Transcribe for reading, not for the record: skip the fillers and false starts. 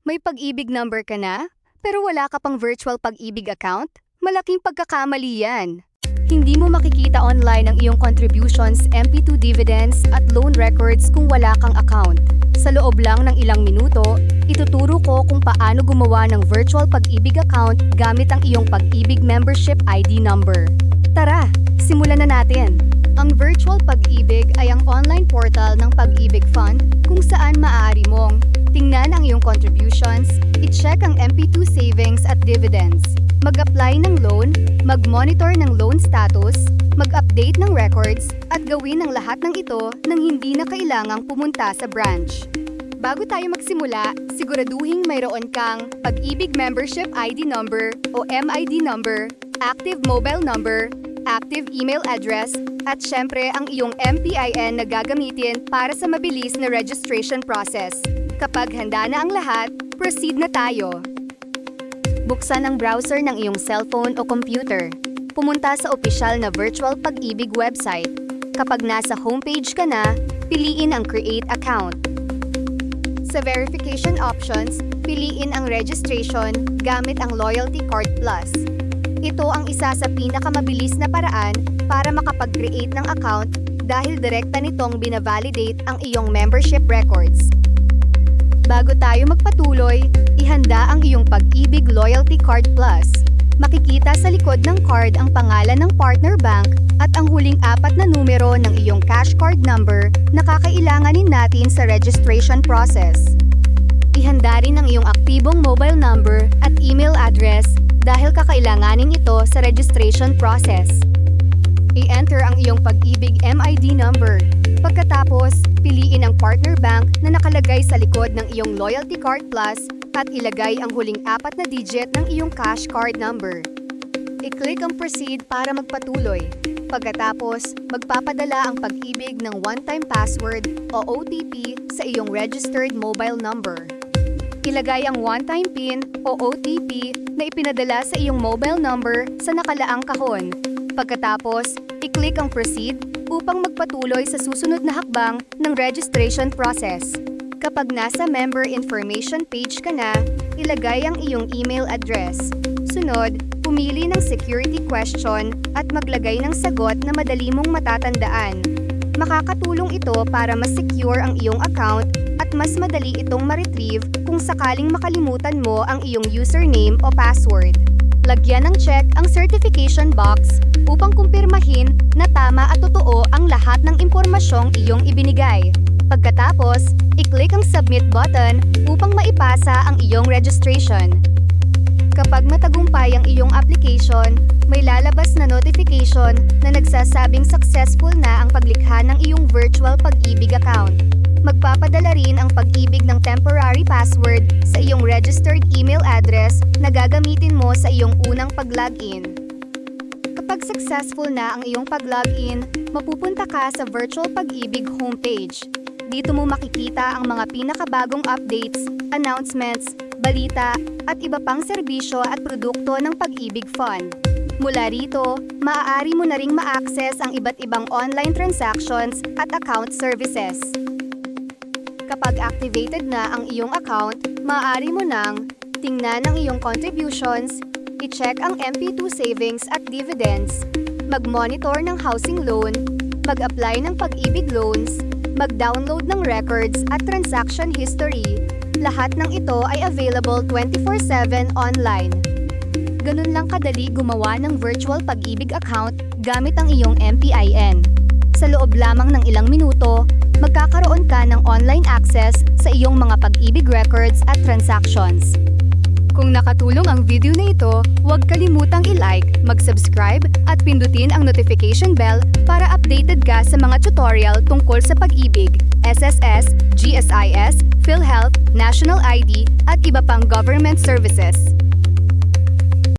May pag-ibig number ka na, pero wala ka pang virtual pag-ibig account? Malaking pagkakamali yan. Hindi mo makikita online ang iyong contributions, MP2 dividends at loan records kung wala kang account. Sa loob lang ng ilang minuto, ituturo ko kung paano gumawa ng virtual pag-ibig account gamit ang iyong pag-ibig membership ID number. Tara, simulan na natin! Ang Virtual Pag-ibig ay ang online portal ng Pag-ibig Fund kung saan maaari mong tingnan ang iyong contributions, i-check ang MP2 savings at dividends, mag-apply ng loan, mag-monitor ng loan status, mag-update ng records, at gawin ang lahat ng ito nang hindi na kailangang pumunta sa branch. Bago tayo magsimula, siguraduhin mayroon kang Pag-ibig Membership ID number o MID number, active mobile number, active email address, at syempre ang iyong MPIN na gagamitin para sa mabilis na registration process. Kapag handa na ang lahat, proceed na tayo. Buksan ang browser ng iyong cellphone o computer. Pumunta sa opisyal na Virtual Pag-ibig website. Kapag nasa homepage ka na, piliin ang Create Account. Sa verification options, piliin ang registration gamit ang Loyalty Card Plus. Ito ang isa sa pinakamabilis na paraan para makapag-create ng account dahil direkta nitong binavalidate ang iyong membership records. Bago tayo magpatuloy, ihanda ang iyong Pag-ibig Loyalty Card Plus. Makikita sa likod ng card ang pangalan ng partner bank at ang huling 4 na numero ng iyong cash card number na kakailanganin natin sa registration process. Ihanda rin ang iyong aktibong mobile number at email address dahil kakailanganin ito sa registration process. I-enter ang iyong Pag-ibig MID number. Pagkatapos, piliin ang partner bank na nakalagay sa likod ng iyong Loyalty Card Plus at ilagay ang huling 4 na digit ng iyong cash card number. I-click ang Proceed para magpatuloy. Pagkatapos, magpapadala ang Pag-ibig ng one-time password o OTP sa iyong registered mobile number. Ilagay ang one-time PIN o OTP na ipinadala sa iyong mobile number sa nakalaang kahon. Pagkatapos, i-click ang Proceed upang magpatuloy sa susunod na hakbang ng registration process. Kapag nasa member information page ka na, ilagay ang iyong email address. Sunod, pumili ng security question at maglagay ng sagot na madali mong matatandaan. Makakatulong ito para mas secure ang iyong account at mas madali itong ma-retrieve kung sakaling makalimutan mo ang iyong username o password. Lagyan ng check ang certification box upang kumpirmahin na tama at totoo ang lahat ng impormasyong iyong ibinigay. Pagkatapos, i-click ang Submit button upang maipasa ang iyong registration. Kapag matagumpay ang iyong application, may lalabas na notification na nagsasabing successful na ang paglikha ng iyong virtual pag-ibig account. Magpapadala rin ang Pag-ibig ng temporary password sa iyong registered email address na gagamitin mo sa iyong unang pag-login. Kapag successful na ang iyong pag-login, mapupunta ka sa Virtual Pag-ibig homepage. Dito mo makikita ang mga pinakabagong updates, announcements, balita, at iba pang serbisyo at produkto ng Pag-ibig Fund. Mula rito, maaari mo na ring ma-access ang iba't ibang online transactions at account services. Kapag activated na ang iyong account, maaari mo nang tingnan ang iyong contributions, i-check ang MP2 savings at dividends, mag-monitor ng housing loan, mag-apply ng Pag-ibig loans, mag-download ng records at transaction history. Lahat ng ito ay available 24/7 online. Ganun lang kadali gumawa ng virtual Pag-ibig account gamit ang iyong MPIN. Sa loob lamang ng ilang minuto, magkakaroon ka ng online access sa iyong mga Pag-ibig records at transactions. Kung nakatulong ang video na ito, huwag kalimutang i-like, mag-subscribe at pindutin ang notification bell para updated ka sa mga tutorial tungkol sa pag-ibig, SSS, GSIS, PhilHealth, National ID at iba pang government services.